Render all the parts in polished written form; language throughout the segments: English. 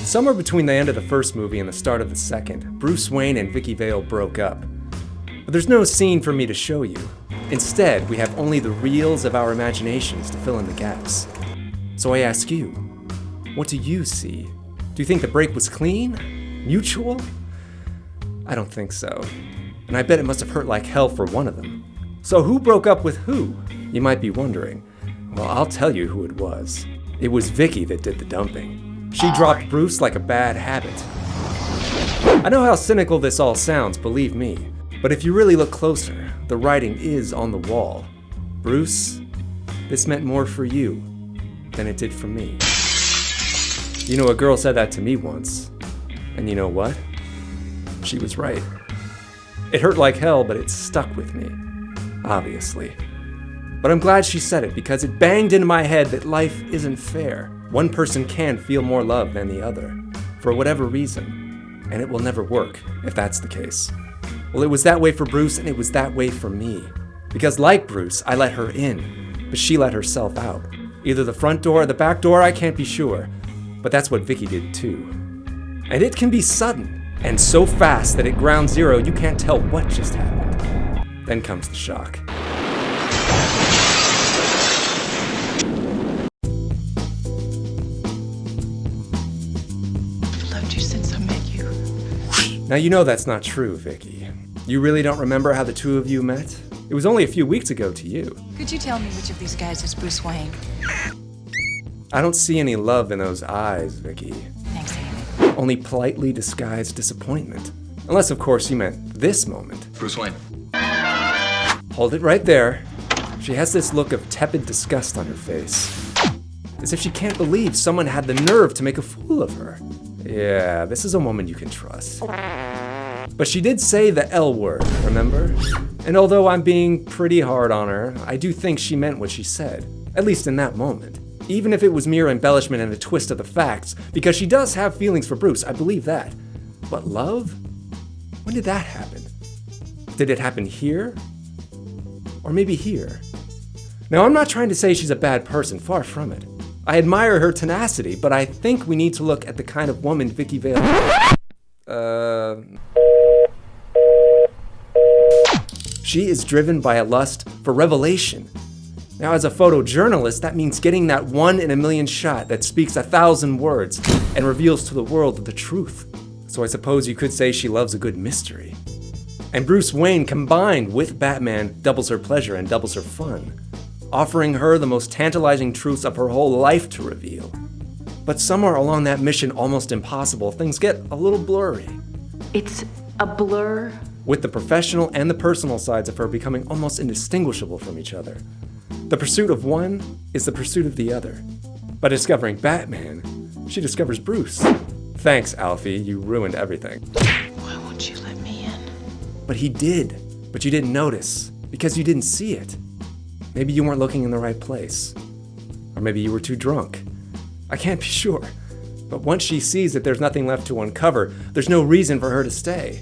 Somewhere between the end of the first movie and the start of the second, Bruce Wayne and Vicki Vale broke up. But there's no scene for me to show you. Instead, we have only the reels of our imaginations to fill in the gaps. So I ask you, what do you see? Do you think the break was clean? Mutual? I don't think so. And I bet it must have hurt like hell for one of them. So who broke up with who? You might be wondering. Well, I'll tell you who it was. It was Vicki that did the dumping. She dropped Bruce like a bad habit. I know how cynical this all sounds, believe me. But if you really look closer, the writing is on the wall. Bruce, this meant more for you than it did for me. You know, a girl said that to me once. And you know what? She was right. It hurt like hell, but it stuck with me. Obviously. But I'm glad she said it because it banged into my head that life isn't fair. One person can feel more love than the other, for whatever reason. And it will never work if that's the case. Well, it was that way for Bruce, and it was that way for me. Because like Bruce, I let her in, but she let herself out. Either the front door or the back door, I can't be sure. But that's what Vicki did too. And it can be sudden, and so fast that at ground zero, you can't tell what just happened. Then comes the shock. I've loved you since I met you. Now you know that's not true, Vicki. You really don't remember how the two of you met? It was only a few weeks ago to you. Could you tell me which of these guys is Bruce Wayne? I don't see any love in those eyes, Vicki. Thanks, Amy. Only politely disguised disappointment. Unless, of course, you meant this moment. Bruce Wayne. Hold it right there. She has this look of tepid disgust on her face. As if she can't believe someone had the nerve to make a fool of her. Yeah, this is a woman you can trust. But she did say the L word, remember? And although I'm being pretty hard on her, I do think she meant what she said. At least in that moment. Even if it was mere embellishment and a twist of the facts, because she does have feelings for Bruce, I believe that. But love? When did that happen? Did it happen here? Or maybe here? Now, I'm not trying to say she's a bad person, far from it. I admire her tenacity, but I think we need to look at the kind of woman Vicki Vale She is driven by a lust for revelation. Now, as a photojournalist, that means getting that 1 in a million shot that speaks 1,000 words and reveals to the world the truth. So I suppose you could say she loves a good mystery. And Bruce Wayne, combined with Batman, doubles her pleasure and doubles her fun, offering her the most tantalizing truths of her whole life to reveal. But somewhere along that mission, almost impossible, things get a little blurry. It's a blur. With the professional and the personal sides of her becoming almost indistinguishable from each other. The pursuit of one is the pursuit of the other. By discovering Batman, she discovers Bruce. Thanks, Alfie, you ruined everything. Why won't you let me in? But he did. But you didn't notice, because you didn't see it. Maybe you weren't looking in the right place. Or maybe you were too drunk. I can't be sure. But once she sees that there's nothing left to uncover, there's no reason for her to stay.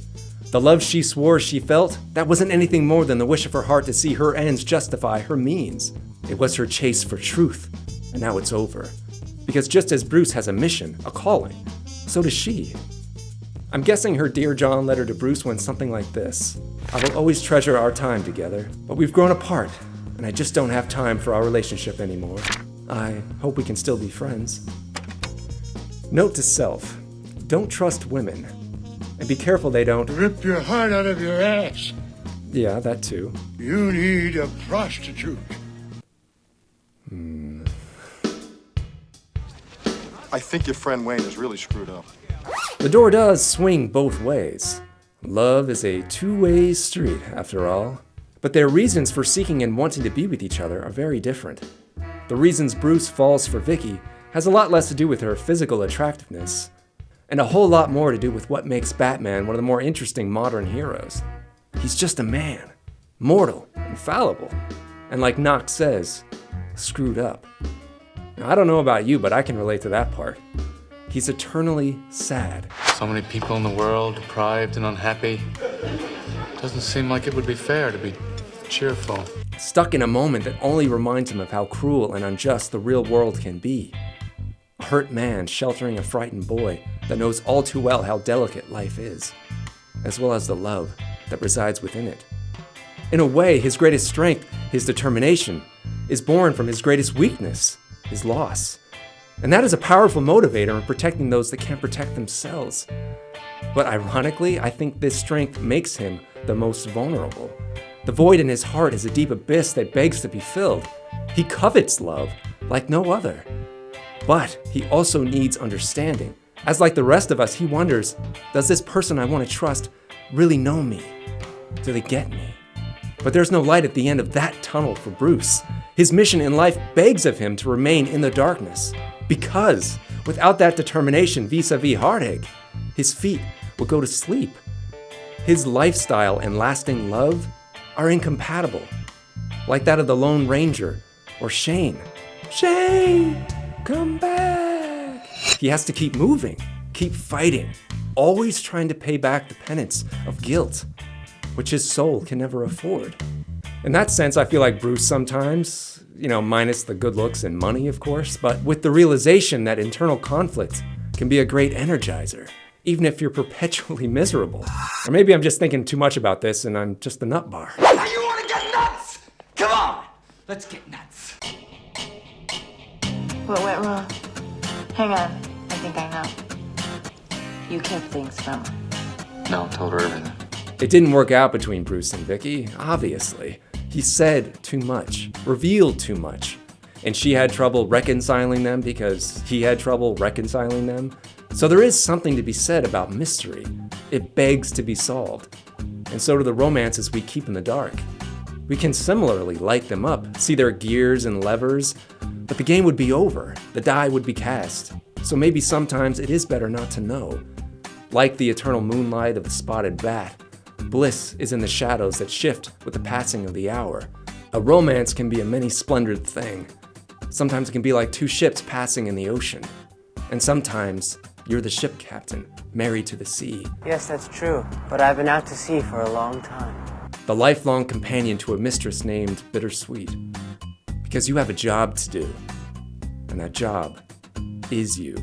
The love she swore she felt, that wasn't anything more than the wish of her heart to see her ends justify her means. It was her chase for truth, and now it's over. Because just as Bruce has a mission, a calling, so does she. I'm guessing her Dear John letter to Bruce went something like this. I will always treasure our time together, but we've grown apart, and I just don't have time for our relationship anymore. I hope we can still be friends. Note to self, don't trust women. And be careful they don't rip your heart out of your ass. Yeah, that too. You need a prostitute. I think your friend Wayne is really screwed up. The door does swing both ways. Love is a two-way street, after all. But their reasons for seeking and wanting to be with each other are very different. The reasons Bruce falls for Vicki has a lot less to do with her physical attractiveness, and a whole lot more to do with what makes Batman one of the more interesting modern heroes. He's just a man, mortal, and fallible, and like Knox says, screwed up. Now, I don't know about you, but I can relate to that part. He's eternally sad. So many people in the world, deprived and unhappy. Doesn't seem like it would be fair to be cheerful. Stuck in a moment that only reminds him of how cruel and unjust the real world can be. A hurt man sheltering a frightened boy that knows all too well how delicate life is, as well as the love that resides within it. In a way, his greatest strength, his determination, is born from his greatest weakness, his loss. And that is a powerful motivator in protecting those that can't protect themselves. But ironically, I think this strength makes him the most vulnerable. The void in his heart is a deep abyss that begs to be filled. He covets love like no other. But he also needs understanding. As like the rest of us, he wonders, does this person I want to trust really know me? Do they get me? But there's no light at the end of that tunnel for Bruce. His mission in life begs of him to remain in the darkness. Because without that determination vis-a-vis heartache, his feet will go to sleep. His lifestyle and lasting love are incompatible, like that of the Lone Ranger or Shane. Shane, come back! He has to keep moving, keep fighting, always trying to pay back the penance of guilt, which his soul can never afford. In that sense, I feel like Bruce sometimes, minus the good looks and money, of course, but with the realization that internal conflict can be a great energizer, even if you're perpetually miserable. Or maybe I'm just thinking too much about this and I'm just a nut bar. Now you want to get nuts? Come on, let's get nuts. What went wrong? Hang on, I think I know. You kept things from her. No, told her everything. It didn't work out between Bruce and Vicki, obviously. He said too much, revealed too much. And she had trouble reconciling them because he had trouble reconciling them. So there is something to be said about mystery. It begs to be solved. And so do the romances we keep in the dark. We can similarly light them up, see their gears and levers, but the game would be over, the die would be cast. So maybe sometimes it is better not to know. Like the eternal moonlight of the spotted bat, bliss is in the shadows that shift with the passing of the hour. A romance can be a many-splendored thing. Sometimes it can be like two ships passing in the ocean. And sometimes you're the ship captain, married to the sea. Yes, that's true, but I've been out to sea for a long time. The lifelong companion to a mistress named Bittersweet. Because you have a job to do, and that job is you.